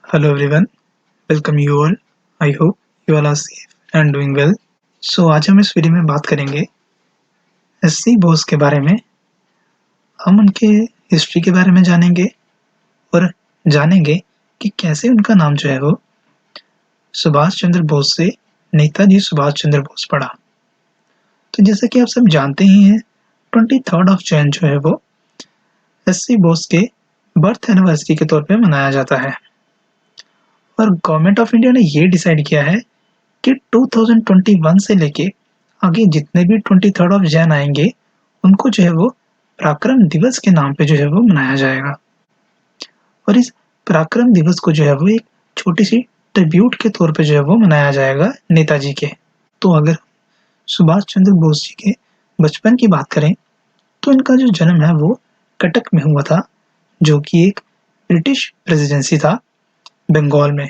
Hello everyone, welcome you all. I hope you all are safe and doing well. आज हम इस video में बात करेंगे एससी बोस के बारे में। हम उनके हिस्ट्री के बारे में जानेंगे और जानेंगे कि कैसे उनका नाम जो है वो सुभाष चंद्र बोस से नेताजी सुभाष चंद्र बोस पड़ा। तो जैसा कि आप सब जानते ही हैं, 23 ऑफ जैन जो है वो एससी बोस के बर्थ एनिवर्सरी के तौर पे मनाया जाता है और गवर्नमेंट ऑफ इंडिया ने ये डिसाइड किया है कि 2021 से लेके आगे जितने भी 23 ऑफ जैन आएंगे उनको जो है वो पराक्रम दिवस के नाम पे जो है वो मनाया जाएगा। और इस पराक्रम दिवस को जो है वो एक छोटी सी ट्रिब्यूट के तौर पे जो है वो मनाया जाएगा नेताजी के। तो अगर सुभाष चंद्र बोस जी के बचपन की बात करें तो इनका जो जन्म है वो कटक में हुआ था, जो कि एक ब्रिटिश प्रेसिडेंसी था बंगाल में।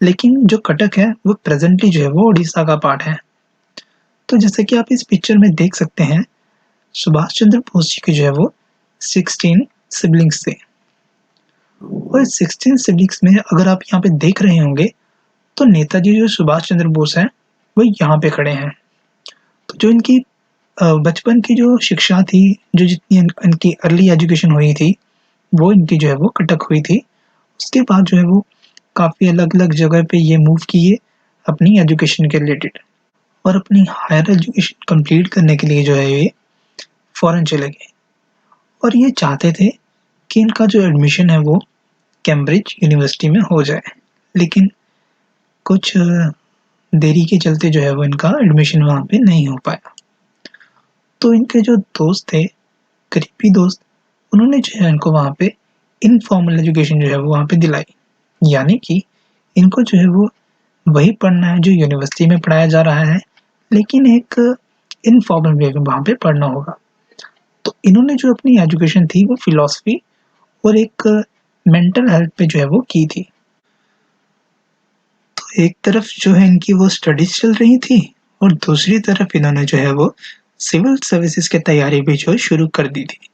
लेकिन जो कटक है वो प्रेजेंटली जो है वो उड़ीसा का पार्ट है। तो जैसे कि आप इस पिक्चर में देख सकते हैं, सुभाष चंद्र बोस जी के जो है वो 16 सिबलिंग्स थे और 16 सिबलिंग्स में अगर आप यहाँ पे देख रहे होंगे तो नेताजी जो सुभाष चंद्र बोस हैं वो यहाँ पे खड़े हैं। तो जो इनकी बचपन की जो शिक्षा थी, जो जितनी इनकी अर्ली एजुकेशन हुई थी वो इनकी जो है वो कटक हुई थी। उसके बाद जो है वो काफ़ी अलग-अलग जगह पे ये मूव किए अपनी एजुकेशन के रिलेटेड और अपनी हायर एजुकेशन कंप्लीट करने के लिए जो है ये फॉरेन चले गए और ये चाहते थे कि इनका जो एडमिशन है वो कैम्ब्रिज यूनिवर्सिटी में हो जाए, लेकिन कुछ देरी के चलते जो है वो इनका एडमिशन वहाँ पे नहीं हो पाया। तो इनके जो दोस्त थे, करीबी दोस्त, उन्होंने जो है इनको वहाँ पे इनफॉर्मल एजुकेशन जो है वो वहाँ पे दिलाई, यानी कि इनको जो है वो वही पढ़ना है जो यूनिवर्सिटी में पढ़ाया जा रहा है, लेकिन एक इनफॉर्मल वे में वहाँ पे पढ़ना होगा। तो इन्होंने जो अपनी एजुकेशन थी वो फिलॉसफी और एक मेंटल हेल्थ पे जो है वो की थी। तो एक तरफ जो है इनकी वो स्टडीज चल रही थी और दूसरी तरफ इन्होंने जो है वो सिविल सर्विसेज की तैयारी भी जो शुरू कर दी थी।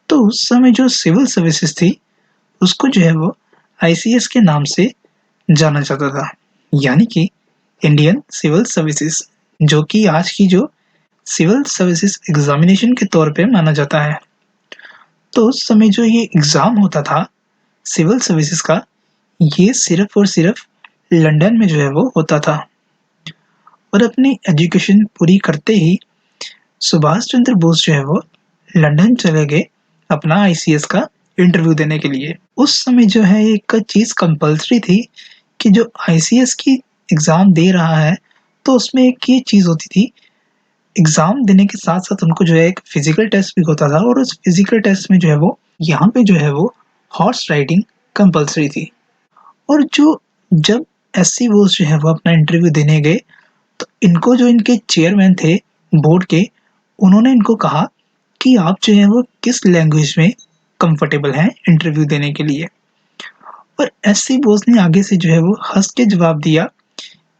तो उस समय जो सिविल सर्विसेज थी उसको जो है वो आईसीएस के नाम से जाना जाता था, यानी कि इंडियन सिविल सर्विसेज, जो कि आज की जो सिविल सर्विसेज एग्जामिनेशन के तौर पे माना जाता है। तो उस समय जो ये एग्ज़ाम होता था सिविल सर्विसेज का, ये सिर्फ़ और सिर्फ़ लंदन में जो है वो होता था। और अपनी एजुकेशन पूरी करते ही सुभाष चंद्र बोस जो है वो लंदन चले गए अपना आईसीएस का इंटरव्यू देने के लिए। उस समय जो है एक चीज़ कंपल्सरी थी कि जो आईसीएस की एग्ज़ाम दे रहा है तो उसमें एक ये चीज़ होती थी, एग्ज़ाम देने के साथ-साथ उनको जो है एक फिज़िकल टेस्ट भी होता था और उस फिज़िकल टेस्ट में जो है वो यहाँ पे जो है वो हॉर्स राइडिंग कंपल्सरी थी। और जो जब एससी बोस जो है वो अपना इंटरव्यू देने गए तो इनको जो इनके चेयरमैन थे बोर्ड के, उन्होंने इनको कहा कि आप जो है वो किस लैंग्वेज में कंफर्टेबल हैं इंटरव्यू देने के लिए। और एससी बोस ने आगे से जो है वो हँस के जवाब दिया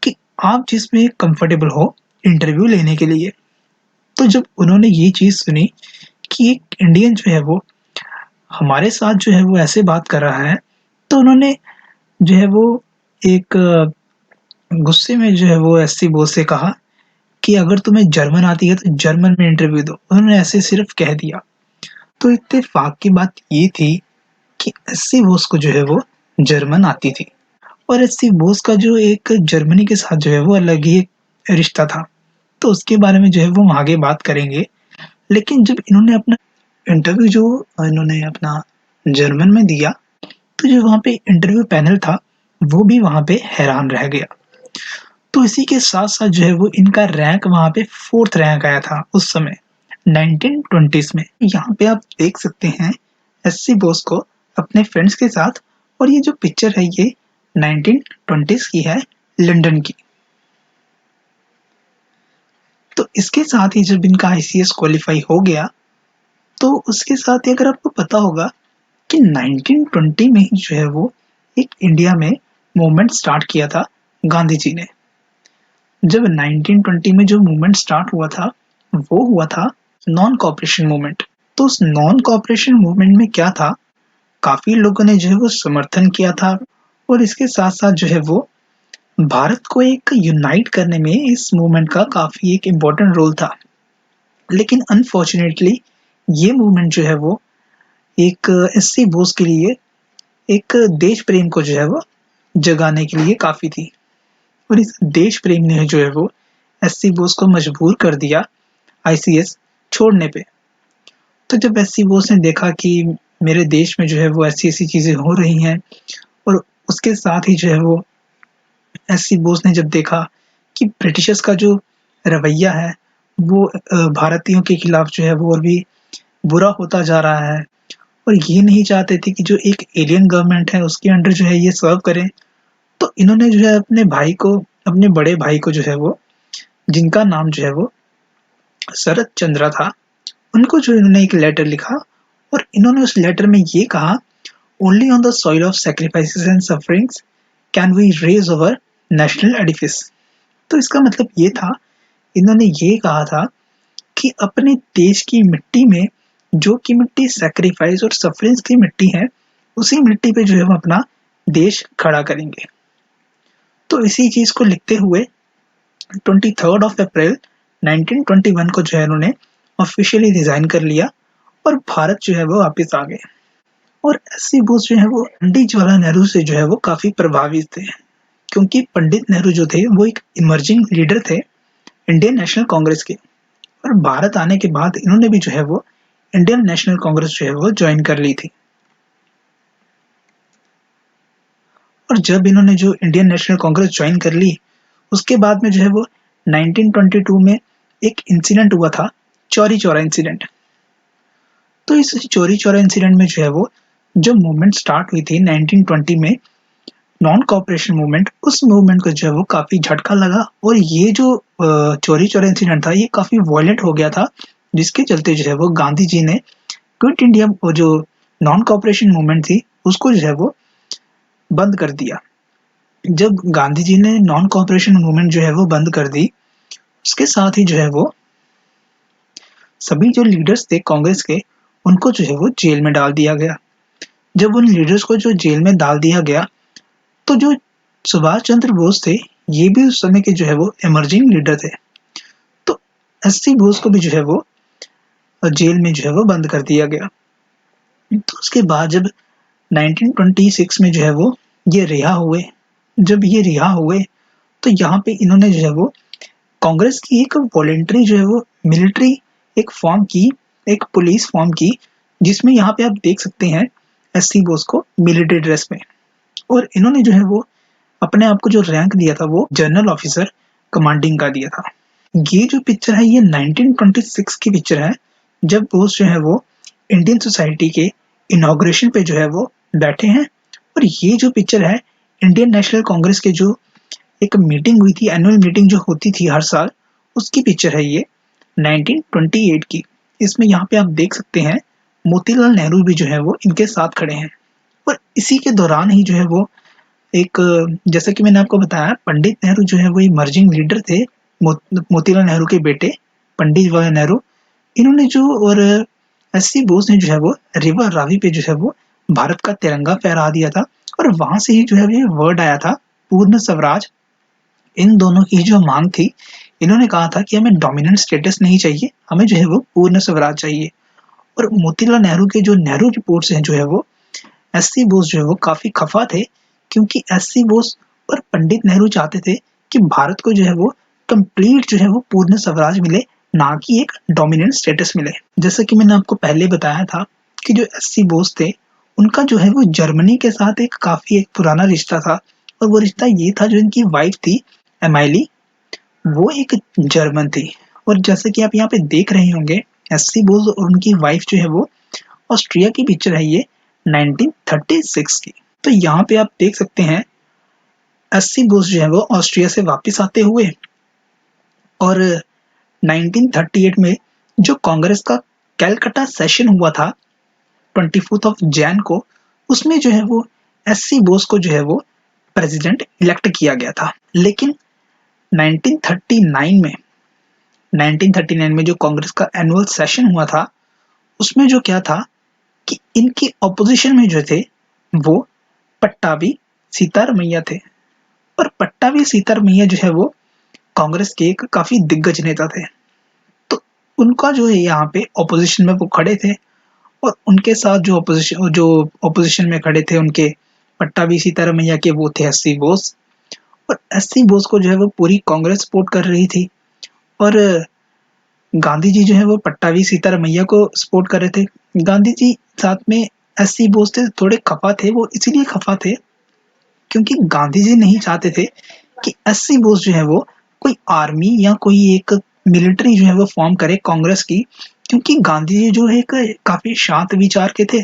कि आप जिसमें कंफर्टेबल हो इंटरव्यू लेने के लिए। तो जब उन्होंने ये चीज़ सुनी कि एक इंडियन जो है वो हमारे साथ जो है वो ऐसे बात कर रहा है, तो उन्होंने जो है वो एक गुस्से में जो है वो एससी बोस से कहा कि अगर तुम्हें जर्मन आती है तो जर्मन में इंटरव्यू दो। उन्होंने ऐसे सिर्फ कह दिया। तो इत्तेफाक की बात ये थी कि एससी बोस को जो है वो जर्मन आती थी और एससी बोस का जो एक जर्मनी के साथ जो है वो अलग ही एक रिश्ता था। तो उसके बारे में जो है वो हम आगे बात करेंगे। लेकिन जब इन्होंने अपना इंटरव्यू जो इन्होंने अपना जर्मन में दिया, तो जो वहाँ पे इंटरव्यू पैनल था वो भी वहाँ पे हैरान रह गया। तो इसी के साथ-साथ जो है वो इनका रैंक वहाँ पे 4th रैंक आया था उस समय 1920s में। यहाँ पे आप देख सकते हैं एससी बोस को अपने फ्रेंड्स के साथ, और ये जो पिक्चर है ये 1920s की है, लंदन की। तो इसके साथ ही जब इनका आईसीएस क्वालीफाई हो गया तो उसके साथ ही अगर आपको पता होगा कि 1920 में ही जो है वो एक इंडिया में मूवमेंट स्टार्ट किया था गांधी जी ने। जब 1920 में जो मूवमेंट स्टार्ट हुआ था वो हुआ था नॉन कॉपरेशन मूवमेंट। तो उस नॉन कॉपरेशन मूवमेंट में क्या था, काफी लोगों ने जो है वो समर्थन किया था और इसके साथ-साथ जो है वो भारत को एक यूनाइट करने में इस मूवमेंट का काफ़ी एक इम्पोर्टेंट रोल था। लेकिन अनफॉर्च्यूनेटली ये मूवमेंट जो है वो एक एससी बोस के लिए एक देश प्रेम को जो है वो जगाने के लिए काफ़ी थी। और इस देश प्रेम ने जो है वो एससी बोस को मजबूर कर दिया आईसीएस छोड़ने पे। तो जब एससी बोस ने देखा कि मेरे देश में जो है वो ऐसी-ऐसी चीज़ें हो रही हैं और उसके साथ ही जो है वो एससी बोस ने जब देखा कि ब्रिटिशर्स का जो रवैया है वो भारतीयों के खिलाफ जो है वो और भी बुरा होता जा रहा है और ये नहीं चाहते थे कि जो एक एलियन गवर्नमेंट है उसके अंडर जो है ये सर्व करें। तो इन्होंने जो है अपने भाई को, अपने बड़े भाई को जो है वो, जिनका नाम जो है वो शरत चंद्रा था, उनको जो इन्होंने एक लेटर लिखा और इन्होंने उस लेटर में ये कहा, only on the soil of sacrifices and sufferings can we raise our national edifice. तो इसका मतलब ये था, इन्होंने ये कहा था कि अपने देश की मिट्टी में जो कि मिट्टी सैक्रिफाइस और सफरिंग्स की मिट्टी है, उसी मिट्टी पे जो है हम अपना देश खड़ा करेंगे। तो इसी चीज को लिखते हुए 23 अप्रैल 1921 को जो है उन्होंने ऑफिशियली रिजाइन कर लिया और भारत जो है वो वापस आ गए। और एससी बोस जो है वो पंडित जवाहरलाल नेहरू से जो है वो काफी प्रभावित थे, क्योंकि पंडित नेहरू जो थे वो एक इमर्जिंग लीडर थे इंडियन नेशनल कांग्रेस के। और भारत आने के बाद इन्होंने भी जो है वो इंडियन नेशनल कांग्रेस जो है वो ज्वाइन कर ली थी। और जब इन्होंने जो इंडियन नेशनल कांग्रेस ज्वाइन कर ली, उसके बाद में जो है वो 1922 में एक इंसिडेंट हुआ था, चौरी चौरा इंसिडेंट। तो इस चौरी चौरा इंसिडेंट में जो है वो जो मूवमेंट स्टार्ट हुई थी 1920 में, नॉन कॉपरेशन मूवमेंट, उस मूवमेंट को जो है वो काफी झटका लगा और ये जो चौरी चौरा इंसिडेंट था ये काफी वायलेंट हो गया था, जिसके चलते जो है वो गांधी जी ने क्विट इंडिया जो नॉन कॉपरेशन मूवमेंट थी उसको जो है वो बंद कर दिया। जब गांधी जी ने नॉन कॉपरेशन मूवमेंट जो है वो बंद कर दी, उसके साथ ही जो है वो सभी जो लीडर्स थे कांग्रेस के, उनको जो है वो जेल में डाल दिया गया। जब उन लीडर्स को जो जेल में डाल दिया गया, तो जो सुभाष चंद्र बोस थे, ये भी उस समय के जो है वो इमर्जिंग लीडर थे। तो एससी बोस को भी जो है वो जेल में जो है वो बंद कर दिया गया। तो उसके बाद जब 1926 में जो है वो ये रिहा हुए, जब ये रिहा हुए तो यहाँ पे इन्होंने जो है वो कांग्रेस की एक वॉलेंटरी जो है वो मिलिट्री एक फॉर्म की, एक पुलिस फॉर्म की, जिसमें यहाँ पे आप देख सकते हैं एससी बोस को मिलिट्री ड्रेस में। और इन्होंने जो है वो अपने आप को जो रैंक दिया था वो जनरल ऑफिसर कमांडिंग का दिया था। ये जो पिक्चर है ये 1926 की पिक्चर है, जब बोस जो है वो इंडियन सोसाइटी के इनॉग्रेशन पे जो है वो बैठे हैं। और ये जो पिक्चर है इंडियन नेशनल कांग्रेस के जो एक मीटिंग हुई थी, एनुअल मीटिंग जो होती थी हर साल, उसकी पिक्चर है ये 1928 की। इसमें यहाँ पे आप देख सकते हैं मोतीलाल नेहरू भी जो है वो इनके साथ खड़े हैं। और इसी के दौरान ही जो है वो एक, जैसा कि मैंने आपको बताया, पंडित नेहरू जो है वो इमर्जिंग लीडर थे, मोतीलाल नेहरू के बेटे पंडित जवाहरलाल नेहरू। इन्होंने जो और एससी बोस ने जो है वो रिवर रावी पे जो है वो भारत का तिरंगा फहरा दिया था। और वहां से ही जो है ये वर्ड आया था पूर्ण स्वराज। इन दोनों की जो मांग थी, इन्होंने कहा था कि हमें डोमिनेंट स्टेटस नहीं चाहिए, हमें जो है वो पूर्ण स्वराज चाहिए। और मोतीलाल नेहरू के जो नेहरू रिपोर्ट्स हैं जो है वो एससी बोस जो है वो काफी खफा थे, क्योंकि एससी बोस और पंडित नेहरू चाहते थे कि भारत को जो है वो कंप्लीट जो है वो पूर्ण स्वराज मिले, ना कि एक डोमिनेंट स्टेटस मिले। जैसा कि मैंने आपको पहले बताया था कि जो एससी बोस थे उनका जो है वो जर्मनी के साथ एक काफी एक पुराना रिश्ता था। और वो रिश्ता ये था, जो इनकी वाइफ थी एमाइली, वो एक जर्मन थी। और जैसे कि आप यहाँ पे देख रहे होंगे एससी बोस और उनकी वाइफ जो है वो ऑस्ट्रिया की पिक्चर है ये 1936 की। तो यहाँ पे आप देख सकते हैं एससी बोस जो है वो ऑस्ट्रिया से वापस आते हुए, और 1938 में जो कांग्रेस का कैलकाटा सेशन हुआ था 24 जैन को, उसमें जो है वो एससी बोस को जो है वो प्रेसिडेंट इलेक्ट किया गया था। लेकिन 1939 में 1939 में जो कांग्रेस का एनुअल सेशन हुआ था, उसमें जो क्या था कि इनकी ऑपोजिशन में जो थे वो पट्टाभी सीतारमैया थे और पट्टाभी सीतारमैया जो है वो कांग्रेस के एक काफ़ी दिग्गज नेता थे। तो उनका जो है यहाँ पे ऑपोज़िशन में वो खड़े थे और उनके साथ जो ऑपोज़िशन में खड़े थे उनके पट्टाभी सीतारमैया के वो थे एससी बोस और एससी बोस को जो है वो पूरी कांग्रेस सपोर्ट कर रही थी और गांधी जी जो है वो पट्टाभी सीतारमैया को सपोर्ट कर रहे थे। गांधी जी साथ में एससी बोस से थोड़े खफा थे, वो इसीलिए खफा थे क्योंकि गांधी जी नहीं चाहते थे कि एससी बोस जो है वो कोई आर्मी या कोई एक मिलिट्री जो है वो फॉर्म करे कांग्रेस की, क्योंकि गांधी जी जो है एक काफी शांत विचार के थे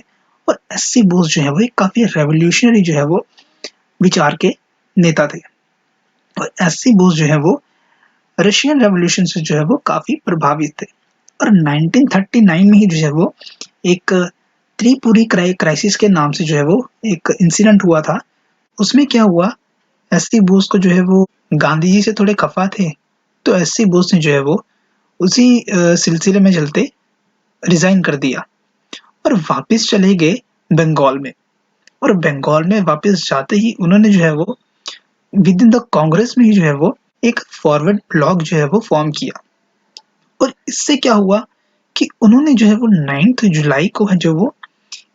और एससी बोस जो है वो एक काफी रेवोल्यूशनरी जो है वो विचार के नेता थे और एससी बोस जो है वो रशियन रेवोल्यूशन से जो है वो काफी प्रभावित थे और 1939 में ही जो है वो एक त्रिपुरी क्राइसिस के नाम से जो है वो एक इंसिडेंट हुआ था। उसमें क्या हुआ, एससी बोस को जो है वो गांधी जी से थोड़े खफा थे, तो एससी बोस ने जो है वो उसी सिलसिले में चलते रिजाइन कर दिया और वापस चले गए बंगाल में। और बंगाल में वापस जाते ही उन्होंने जो है वो विद इन द कांग्रेस में ही जो है वो एक फॉरवर्ड ब्लॉक जो है वो फॉर्म किया और इससे क्या हुआ कि उन्होंने जो है वो 9 जुलाई को है जो वो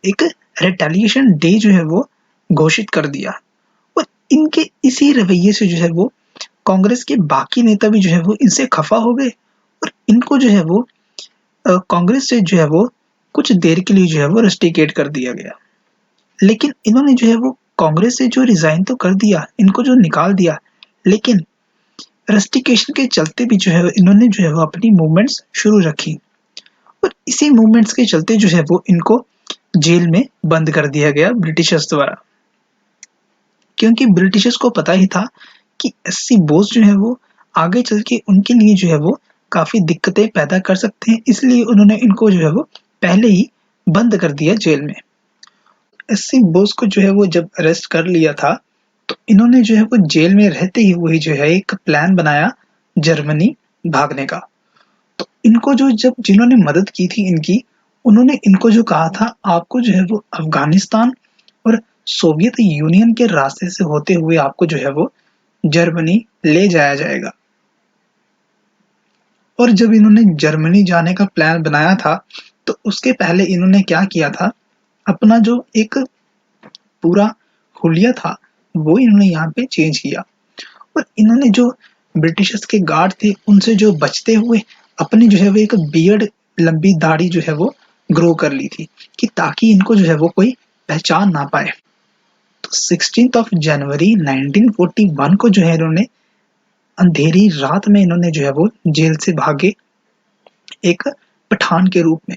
एक रिटेलिएशन डे जो है वो घोषित कर दिया और इनके इसी रवैये से जो है वो कांग्रेस के बाकी नेता भी जो है वो इनसे खफा हो गए और इनको जो है वो कांग्रेस से जो है वो कुछ देर के लिए जो है वो रस्टिकेट कर दिया गया। लेकिन इन्होंने जो है वो कांग्रेस से जो रिजाइन तो कर दिया, इनको जो निकाल दिया, लेकिन रस्टिकेशन के चलते भी जो है इन्होंने जो है वो अपनी मूवमेंट्स शुरू रखी और इसी मूवमेंट्स के चलते जो है वो इनको जेल में बंद कर दिया गया ब्रिटिशर्स द्वारा, क्योंकि ब्रिटिशर्स को पता ही था कि एससी बोस जो है वो आगे चल के उनके लिए जो है वो काफी दिक्कतें पैदा कर सकते हैं, इसलिए उन्होंने इनको जो है वो पहले ही बंद कर दिया जेल में। एससी बोस को जो है वो जब अरेस्ट कर लिया था तो इन्होंने जो है वो जेल में रहते ही वही जो है एक प्लान बनाया जर्मनी भागने का। तो इनको जो जब जिन्होंने मदद की थी इनकी, उन्होंने इनको जो कहा था आपको जो है वो अफगानिस्तान और सोवियत यूनियन के रास्ते से होते हुए आपको जो है वो जर्मनी ले जाया जाएगा। और जब इन्होंने जर्मनी जाने का प्लान बनाया था तो उसके पहले इन्होंने क्या किया था, अपना जो एक पूरा हुलिया था वो इन्होंने यहाँ पे चेंज किया और इन्होंने जो ब्रिटिशर्स के गार्ड थे उनसे जो बचते हुए अपनी जो है वो एक बियर्ड लंबी दाढ़ी जो है वो ग्रो कर ली थी कि ताकि इनको जो है वो कोई पहचान ना पाए। तो 16 जनवरी 1941 को जो है इन्होंने अंधेरी रात में इन्होंने जो है वो जेल से भागे एक पठान के रूप में